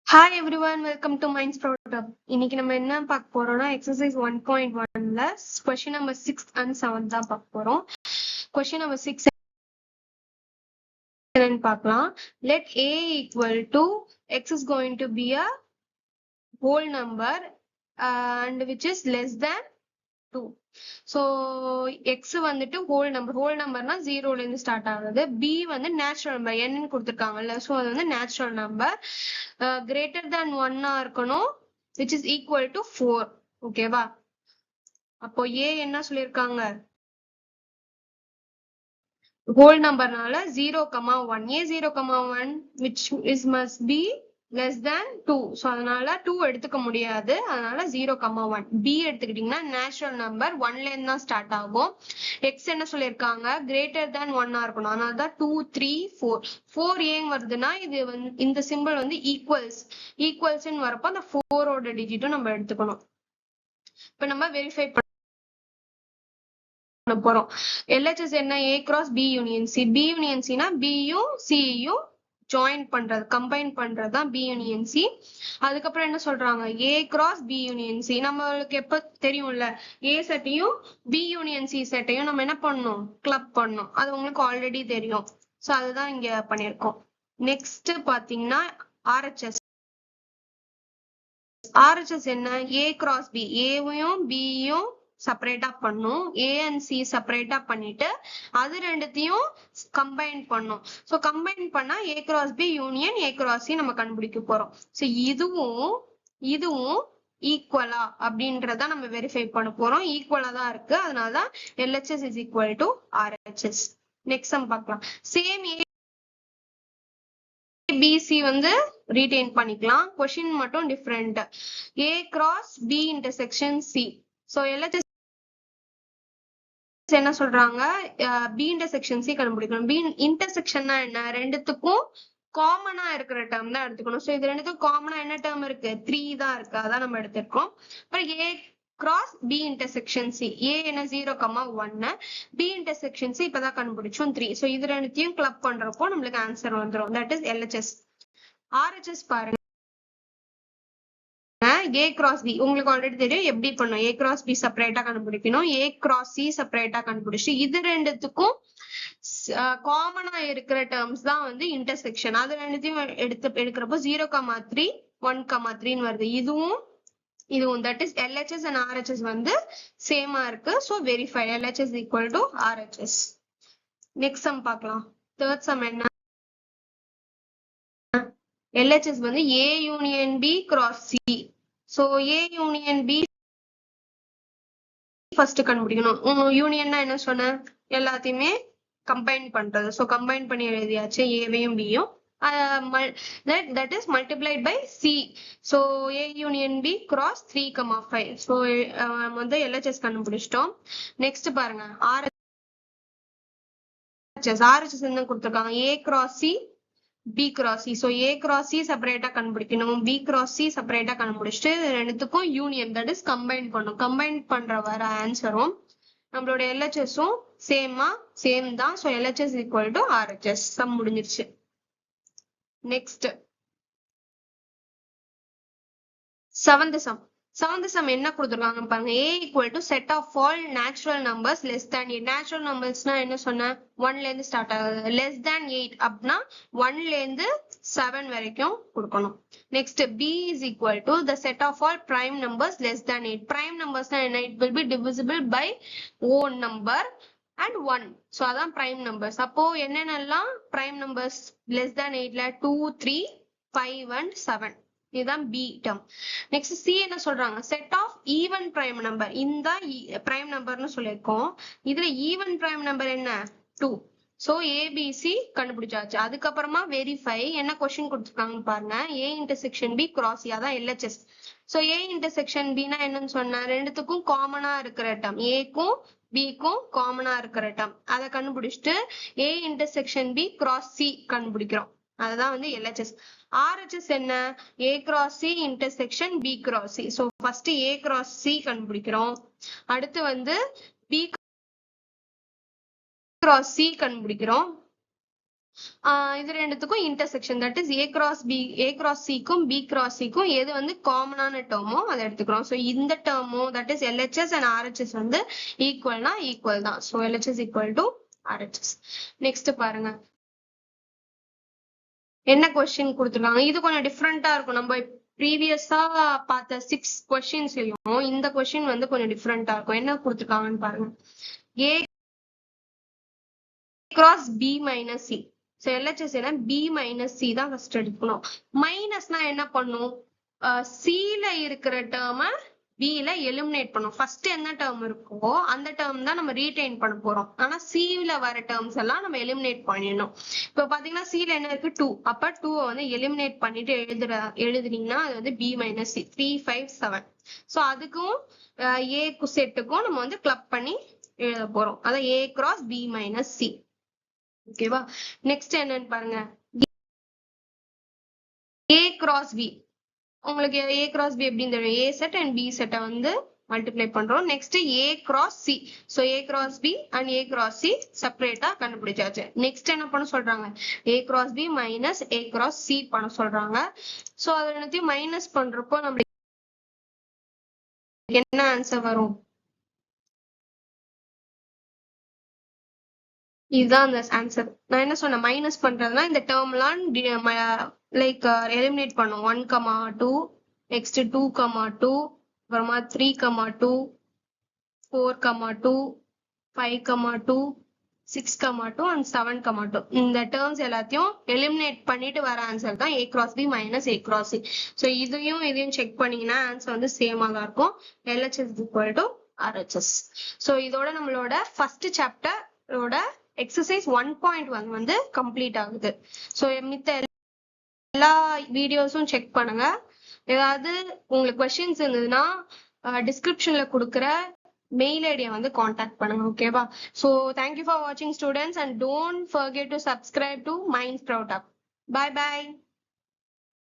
Hi everyone, welcome to Minds Product. இன்னைக்கு நம்ம என்ன பார்க்க போறோம்னா exercise 1.1ல question number 6 and 7 தான் பார்க்க போறோம். Question number 6 என்னன்னு பார்க்கலாம். Let a equal to x is going to be a whole number and which is less than 2. So x வந்துட்டு whole numberனா 0ல இருந்து ஸ்டார்ட் ஆகுது. b வந்து நேச்சுரல் நம்பர் n கொடுத்திருக்காங்கல்ல, சோ அது வந்து நேச்சுரல் நம்பர் greater than 1 இருக்கணும், which is equal to 4. ஓகேவா? அப்போ a என்ன சொல்லிருக்காங்க? whole numberனால 0,1 a 0,1 which is must be less than 2. so அதனால 2 எடுத்துக்க முடியாது, அதனால 0,1. b எடுத்துக்கிட்டீங்கன்னா நேச்சுரல் நம்பர் 1ல இருந்து தான் ஸ்டார்ட் ஆகும். x என்ன சொல்லிருக்காங்க? greater than 1 இருக்கணும், அதனால தான் 2 3 4. 4 ஏன் வருதுன்னா இது வந்து இந்த சிம்பிள் வந்து ஈக்குவல்ஸ்ன்னு வரப்போ அந்த 4 ஓட டிஜிட்டும் நம்ம எடுத்துக்கணும். இப்ப நம்ம வெரிஃபை பண்ண போறோம். LHS என்ன? a cross b union c. b union c னா b யும் c யும் ஜாயின் பண்றது, கம்பைன் பண்றதுதான் b union c. அதுக்கப்புறம் என்ன சொல்றாங்க? a cross b union c. நம்மளுக்கு எப்ப தெரியும்ல, a செட்டையும் b union c செட்டையும் நம்ம என்ன பண்ணணும்? கிளப் பண்ணணும். அது உங்களுக்கு ஆல்ரெடி தெரியும். சோ அதுதான் இங்க பண்ணிருக்கோம். நெக்ஸ்ட் பாத்தீங்கன்னா RHS. RHS என்ன? a cross b. a-யும் b-யும் செப்பரேட்டா பண்ணும், a and c செப்பரேட்டா பண்ணிட்டு அது ரெண்டுத்தையும் கம்பைன் பண்ணும். சோ கம்பைன் பண்ணா a cross b union a cross c நம்ம கண்டுபிடிக்க போறோம். சோ இதுவும் ஈக்குவலா அப்படின்றத நம்ம வெரிஃபை பண்ண போறோம். ஈக்குவலா தான் இருக்கு, அதனாலதான் LHS is equal to RHS. Next sum பார்க்கலாம். சேம் ABC வந்து ரீடைன் பண்ணிக்கலாம், கொஸ்டின் மட்டும் different. a cross b intersection c. So LHS என்ன சொல்றாங்க? b intersection c கண்டுபிடிக்கணும். b intersection என்ன? ரெண்டுத்துக்கும் காமனா இருக்கிற டேர்ம் தான் எடுத்துக்கணும். சோ இது ரெண்டுத்துக்கும் காமனா என்ன டேர்ம் இருக்கு? 3 தான் இருக்கு, அதான் நம்ம எடுத்திருக்கோம். அப்புறம் a cross b intersection c. a என்ன? 0,1, b intersection c இப்பதான் கண்டுபிடிச்சோம் 3. சோ இது ரெண்டுத்தையும் கிளப் பண்றப்போ நம்மளுக்கு ஆன்சர் வந்துரும். That is LHS. RHS பாருங்க. a cross b உங்களுக்கு ஆல்ரெடி தெரியும் எப்படி பண்ணும். a cross b செப்பரேட்டா கண்டுபிடிக்கணும், a cross c செப்பரேட்டா கண்டுபிடிச்சு இது ரெண்டுத்துக்கும் காமனா இருக்கிற டேர்ம்ஸ் தான் வந்து இன்டர்செக்ஷன். அது ரெண்டுத்தையும் எடுக்கிறப்போ 0,3 1,3 வருது. இதுவும் that is LHS and RHS வந்து சேமா இருக்கு. So verify LHS equal to RHS. Next sum பார்க்கலாம். தேர்ட் சம் என்ன? LHS வந்து a union b cross c. So a union b first கண்டுபிடிக்கணும். யூனியன்னா என்ன சொன்ன? எல்லாத்தையுமே கம்பைன் பண்றது. சோ கம்பைன் பண்ணி எழுதியாச்சு ஏவையும் பியும். that is multiplied by c. so a union b cross 3,5. so வந்து LHS கண்டுபிடிச்சிட்டோம். நெக்ஸ்ட் பாருங்க RHS என்ன கொடுத்திருக்காங்க? a cross c b cross c. so a cross c செப்பரேட்டா கண்டுபிடிக்கணும், b cross c செப்பரேட்டா கண்டுபிடிச்சிட்டு ரெண்டுத்துக்கும் யூனியன், தட் இஸ் கம்பைன் பண்ணும். கம்பைன் பண்ற வர ஆன்சரும் நம்மளோட LHS-உம் சேம் தான். so LHS equal to RHS. Sum முடிஞ்சிருச்சு. நெக்ஸ்ட் செவன்த் சம் என்ன கொடுத்துருக்காங்க பாருங்க. a equal to set of all natural numbers less than 8. Natural நம்பர்ஸ்னா என்ன சொன்ன? 1ல இருந்து ஸ்டார்ட் ஆகுது. less than 8 அப்படின்னா 1ல இருந்து 7 வரைக்கும் கொடுக்கணும். Next b is equal to the set of all prime numbers less than 8. prime numbersனா என்ன? it will be divisible by own number and 1. so அதான் prime numbers. அப்போ என்னென்னலாம் prime numbers less than 8ல 2 3 5 and 7. இதுதான் b term. Next c என்ன சொல்றாங்க? Set of even prime number. இந்த prime நம்பர்னு சொல்லியிருக்கோம். இதுல ஈவன் பிரைம் நம்பர் என்ன? 2. சோ ABC கண்டுபிடிச்சாச்சு. அதுக்கப்புறமா வெரிஃபை. என்ன கொஸ்டின் கொடுத்துருக்காங்க பாருங்க. a intersection b cross c. அதான் LHS. So a intersection b னா என்னன்னு சொன்ன? ரெண்டுத்துக்கும் காமனா இருக்கிற டேர்ம், a-க்கும் b-க்கும் காமனா இருக்கிற டேர்ம் அதை கண்டுபிடிச்சிட்டு a intersection b cross c கண்டுபிடிக்கிறோம். அதுதான் வந்து LHS. RHS என்ன? a cross c intersection b cross c. so first a cross c கண்டுபிடிக்கிறோம், அடுத்து வந்து b cross c கண்டுபிடிக்கிறோம், இது ரெண்டுத்துக்கும் intersection, that is A cross சிக்கும் பி கிராஸ் சிக்கும் எது வந்து காமனான டேர்மோ அதை எடுத்துக்கிறோம். ஸோ இந்த டேர்மோ that is LHS and RHS வந்து ஈக்குவல்னா ஈக்குவல் தான். So LHS equal to RHS. Next பாருங்க என்ன கொஸ்டின் கொடுத்துருக்காங்க. இது கொஞ்சம் டிஃப்ரெண்டா இருக்கும். நம்ம ப்ரீவியஸா பார்த்த 6 கொஸ்டின்ஸ்லயும் இந்த கொஸ்டின் வந்து கொஞ்சம் டிஃப்ரெண்டா இருக்கும். என்ன கொடுத்துருக்காங்கன்னு பாருங்க. A cross B minus C. So LHS என்ன பி மைனஸ் சி தான் ஃபர்ஸ்ட் எடுக்கணும். மைனஸ்னா என்ன பண்ணும், சில இருக்கிற டேர்மை பில எலிமினேட் பண்ணும். ஃபர்ஸ்ட் என்ன டேர்ம் இருக்கோ அந்த டேர்ம் தான் நம்ம ரீடைன் பண்ண போறோம். ஆனா சில வர டேர்ம்ஸ் எல்லாம் நம்ம எலிமினேட் பண்ணிடணும். இப்ப பாத்தீங்கன்னா சில என்ன இருக்கு 2, அப்ப 2 வந்து எலிமினேட் பண்ணிட்டு எழுதுனீங்கன்னா அது வந்து பி மைனஸ் சி 3, 5, 7. ஸோ அதுக்கும் ஏ செட்டுக்கும் நம்ம வந்து கிளப் பண்ணி எழுத போறோம். அதான் A cross B minus C. ஓகேவா. நெக்ஸ்ட் என்னன்னு பாருங்க, ஏ கிராஸ் பி. உங்களுக்கு ஏ கிராஸ் பி எப்படின்னு தெரியும், ஏ செட் அண்ட் பி செட்டை வந்து மல்டிப்ளை பண்றோம். Next A cross C. So A cross B and A cross C செப்பரேட்டா கண்டுபிடிச்சாச்சு. நெக்ஸ்ட் என்ன பண்ண சொல்றாங்க, A cross B minus A cross C பண்ண சொல்றாங்க. ஸோ அது எல்லாத்தையும் மைனஸ் பண்றப்போ நம்மளுக்கு என்ன ஆன்சர் வரும், இதுதான் அந்த ஆன்சர். நான் என்ன சொன்னேன், மைனஸ் பண்றதுனா இந்த டேர்ம்லாம் லைக் எலிமினேட் பண்ணும். 1, 2, நெக்ஸ்ட் 2, 2, அப்புறமா 3, 2, 4, 2, 5, 2, 6, 2 அண்ட் 7, 2. இந்த டேர்ம்ஸ் எல்லாத்தையும் எலிமினேட் பண்ணிட்டு வர ஆன்சர் தான் A cross B minus A cross C. So இதையும் செக் பண்ணீங்கன்னா ஆன்சர் வந்து சேமா தான் இருக்கும். LHS equal to RHS. So இதோட நம்மளோட ஃபர்ஸ்ட் சாப்டரோட எக்ஸசைஸ் 1.1 வந்து கம்ப்ளீட் ஆகுது. ஸோ மித்த எல்லா வீடியோஸும் செக் பண்ணுங்க. ஏதாவது உங்களுக்கு கொஸ்டின்ஸ் இருந்ததுன்னா டிஸ்கிரிப்ஷன்ல கொடுக்குற மெயில் ஐடியை வந்து காண்டாக்ட் பண்ணுங்க. ஓகேவா. ஸோ தேங்க்யூ ஃபார் வாட்சிங் students and don't forget to subscribe to Mind Sprout app. Bye by.